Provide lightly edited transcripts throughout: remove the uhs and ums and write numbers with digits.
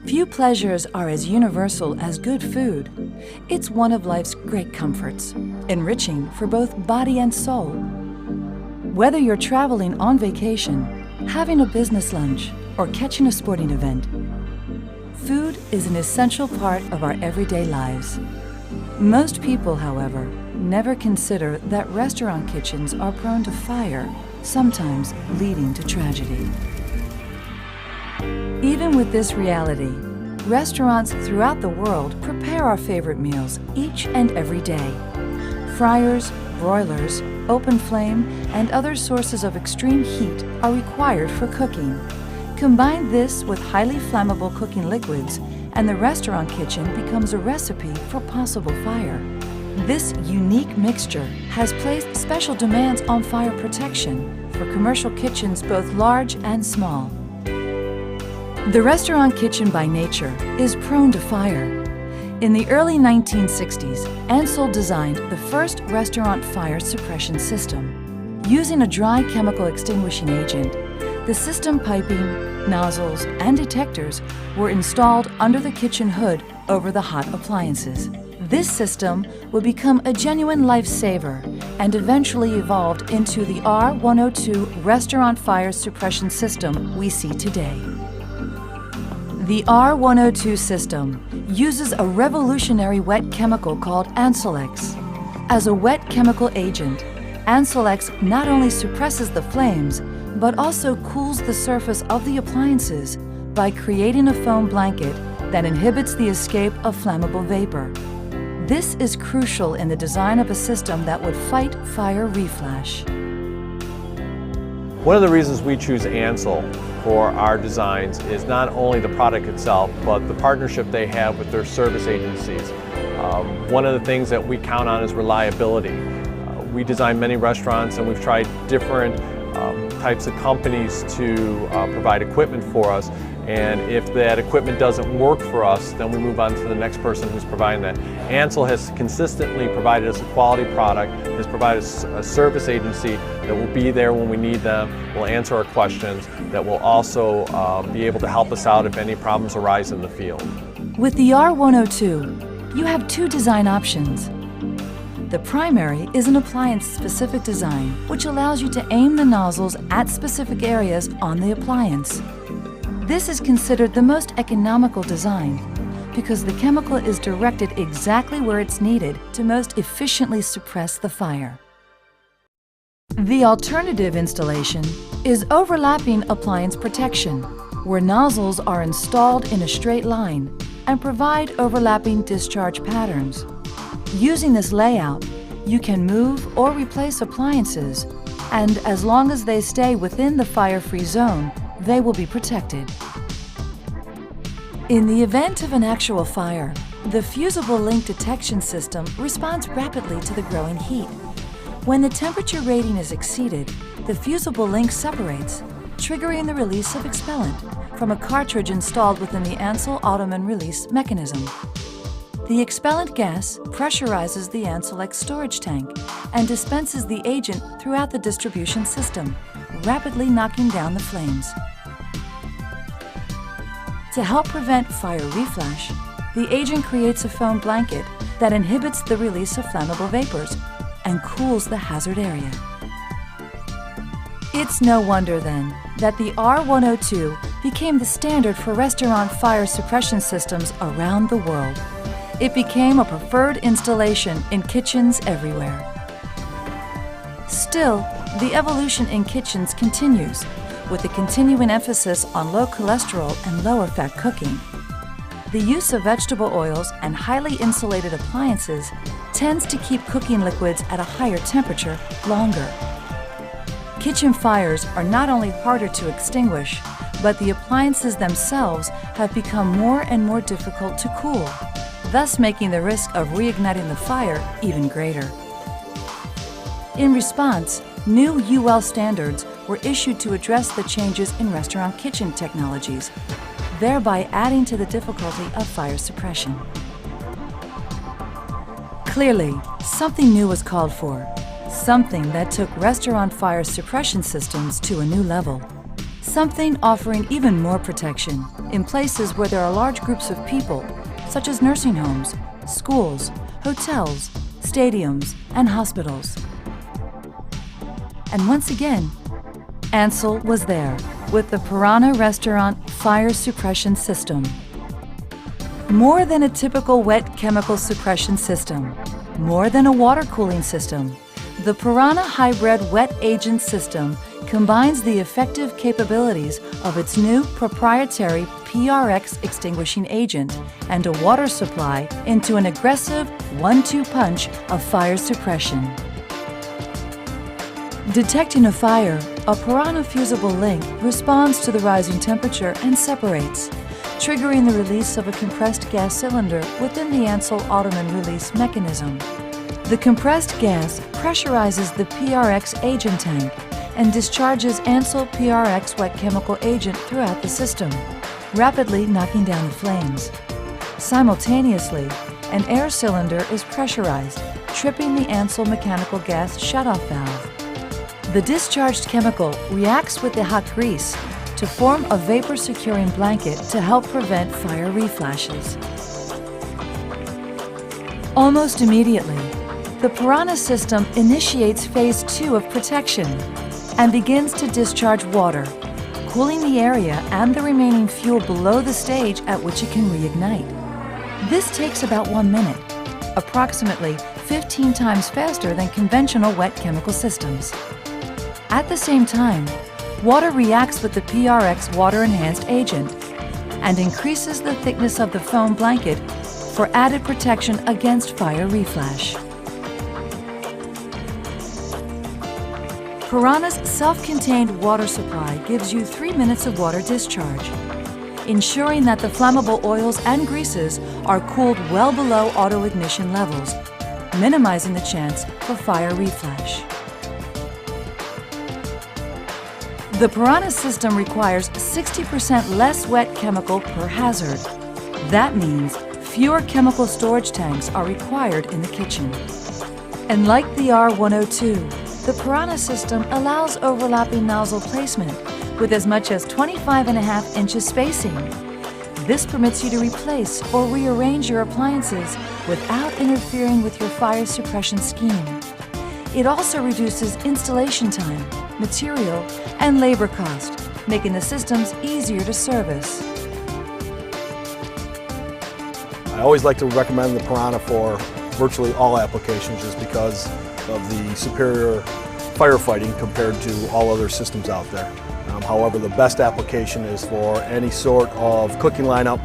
Few pleasures are as universal as good food. It's one of life's great comforts, enriching for both body and soul. Whether you're traveling on vacation, having a business lunch, or catching a sporting event, food is an essential part of our everyday lives. Most people, however, never consider that restaurant kitchens are prone to fire, sometimes leading to tragedy. Even with this reality, restaurants throughout the world prepare our favorite meals each and every day. Fryers, broilers, open flame, and other sources of extreme heat are required for cooking. Combine this with highly flammable cooking liquids, and the restaurant kitchen becomes a recipe for possible fire. This unique mixture has placed special demands on fire protection for commercial kitchens both large and small. The restaurant kitchen by nature is prone to fire. In the early 1960s, Ansell designed the first restaurant fire suppression system. Using a dry chemical extinguishing agent, the system piping, nozzles, and detectors were installed under the kitchen hood over the hot appliances. This system would become a genuine lifesaver and eventually evolved into the R102 restaurant fire suppression system we see today. The R102 system uses a revolutionary wet chemical called Ansell-X. As a wet chemical agent, Ansell-X not only suppresses the flames, but also cools the surface of the appliances by creating a foam blanket that inhibits the escape of flammable vapor. This is crucial in the design of a system that would fight fire reflash. One of the reasons we choose Ansell for our designs is not only the product itself, but the partnership they have with their service agencies. One of the things that we count on is reliability. We design many restaurants and we've tried different types of companies to provide equipment for us, and if that equipment doesn't work for us, then we move on to the next person who's providing that. Ansell has consistently provided us a quality product, has provided us a service agency that will be there when we need them, will answer our questions, that will also be able to help us out if any problems arise in the field. With the R102, you have two design options. The primary is an appliance-specific design, which allows you to aim the nozzles at specific areas on the appliance. This is considered the most economical design because the chemical is directed exactly where it's needed to most efficiently suppress the fire. The alternative installation is overlapping appliance protection, where nozzles are installed in a straight line and provide overlapping discharge patterns. Using this layout, you can move or replace appliances, and as long as they stay within the fire-free zone, they will be protected. In the event of an actual fire, the fusible link detection system responds rapidly to the growing heat. When the temperature rating is exceeded, the fusible link separates, triggering the release of expellant from a cartridge installed within the Ansell Ottoman release mechanism. The expellant gas pressurizes the Ansell-X storage tank and dispenses the agent throughout the distribution system, rapidly knocking down the flames. To help prevent fire reflash, the agent creates a foam blanket that inhibits the release of flammable vapors and cools the hazard area. It's no wonder then that the R102 became the standard for restaurant fire suppression systems around the world. It became a preferred installation in kitchens everywhere. Still, the evolution in kitchens continues, with the continuing emphasis on low cholesterol and lower fat cooking. The use of vegetable oils and highly insulated appliances tends to keep cooking liquids at a higher temperature longer. Kitchen fires are not only harder to extinguish, but the appliances themselves have become more and more difficult to cool, thus making the risk of reigniting the fire even greater. In response, new UL standards were issued to address the changes in restaurant kitchen technologies, thereby adding to the difficulty of fire suppression. Clearly, something new was called for, something that took restaurant fire suppression systems to a new level. something offering even more protection in places where there are large groups of people, such as nursing homes, schools, hotels, stadiums, and hospitals. And once again, Ansell was there with the Piranha Restaurant Fire Suppression System. More than a typical wet chemical suppression system, more than a water cooling system, the Piranha Hybrid Wet Agent System combines the effective capabilities of its new proprietary PRX extinguishing agent and a water supply into an aggressive 1-2 punch of fire suppression. Detecting a fire, a Piranha fusible link responds to the rising temperature and separates, triggering the release of a compressed gas cylinder within the Ansell Ottoman release mechanism. The compressed gas pressurizes the PRX agent tank and discharges Ansell PRX wet chemical agent throughout the system, rapidly knocking down the flames. Simultaneously, an air cylinder is pressurized, tripping the Ansell mechanical gas shutoff valve. The discharged chemical reacts with the hot grease to form a vapor-securing blanket to help prevent fire reflashes. Almost immediately, the Piranha system initiates phase 2 of protection and begins to discharge water, cooling the area and the remaining fuel below the stage at which it can reignite. This takes about 1 minute, approximately 15 times faster than conventional wet chemical systems. At the same time, water reacts with the PRX water-enhanced agent and increases the thickness of the foam blanket for added protection against fire reflash. Piranha's self-contained water supply gives you 3 minutes of water discharge, ensuring that the flammable oils and greases are cooled well below auto-ignition levels, minimizing the chance for fire reflash. The Piranha system requires 60% less wet chemical per hazard. That means fewer chemical storage tanks are required in the kitchen. And like the R102, the Piranha system allows overlapping nozzle placement with as much as 25.5 inches spacing. This permits you to replace or rearrange your appliances without interfering with your fire suppression scheme. It also reduces installation time, material, and labor cost, making the systems easier to service. I always like to recommend the Piranha for virtually all applications just because of the superior firefighting compared to all other systems out there. However, the best application is for any sort of cooking lineup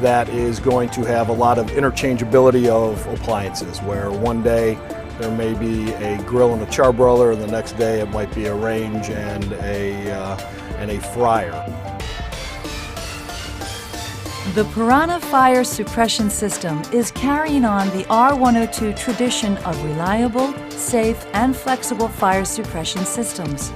that is going to have a lot of interchangeability of appliances, where one day there may be a grill and a charbroiler, and the next day it might be a range and a fryer. The Piranha Fire Suppression System is carrying on the R102 tradition of reliable, safe, and flexible fire suppression systems.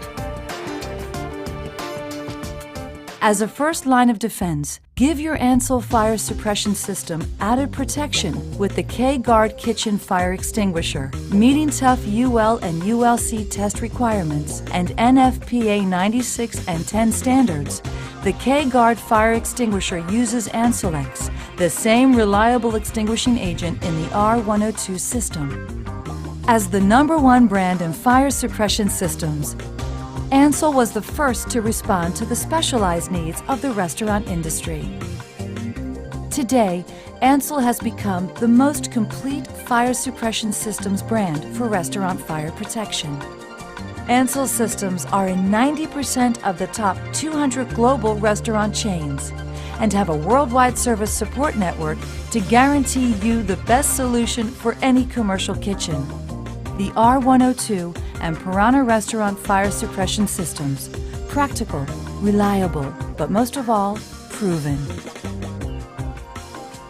As a first line of defense, give your Ansell fire suppression system added protection with the K-Guard kitchen fire extinguisher, meeting tough UL and ULC test requirements and NFPA 96 and 10 standards. The K-Guard fire extinguisher uses Ansell-X, the same reliable extinguishing agent in the R102 system. As the #1 brand in fire suppression systems, Ansell was the first to respond to the specialized needs of the restaurant industry. Today, Ansell has become the most complete fire suppression systems brand for restaurant fire protection. Ansell systems are in 90% of the top 200 global restaurant chains and have a worldwide service support network to guarantee you the best solution for any commercial kitchen. The R102 and Piranha Restaurant Fire Suppression Systems. Practical, reliable, but most of all, proven.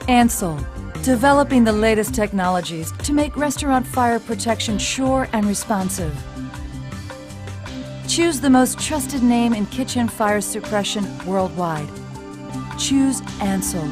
Ansell, developing the latest technologies to make restaurant fire protection sure and responsive. Choose the most trusted name in kitchen fire suppression worldwide. Choose Ansell.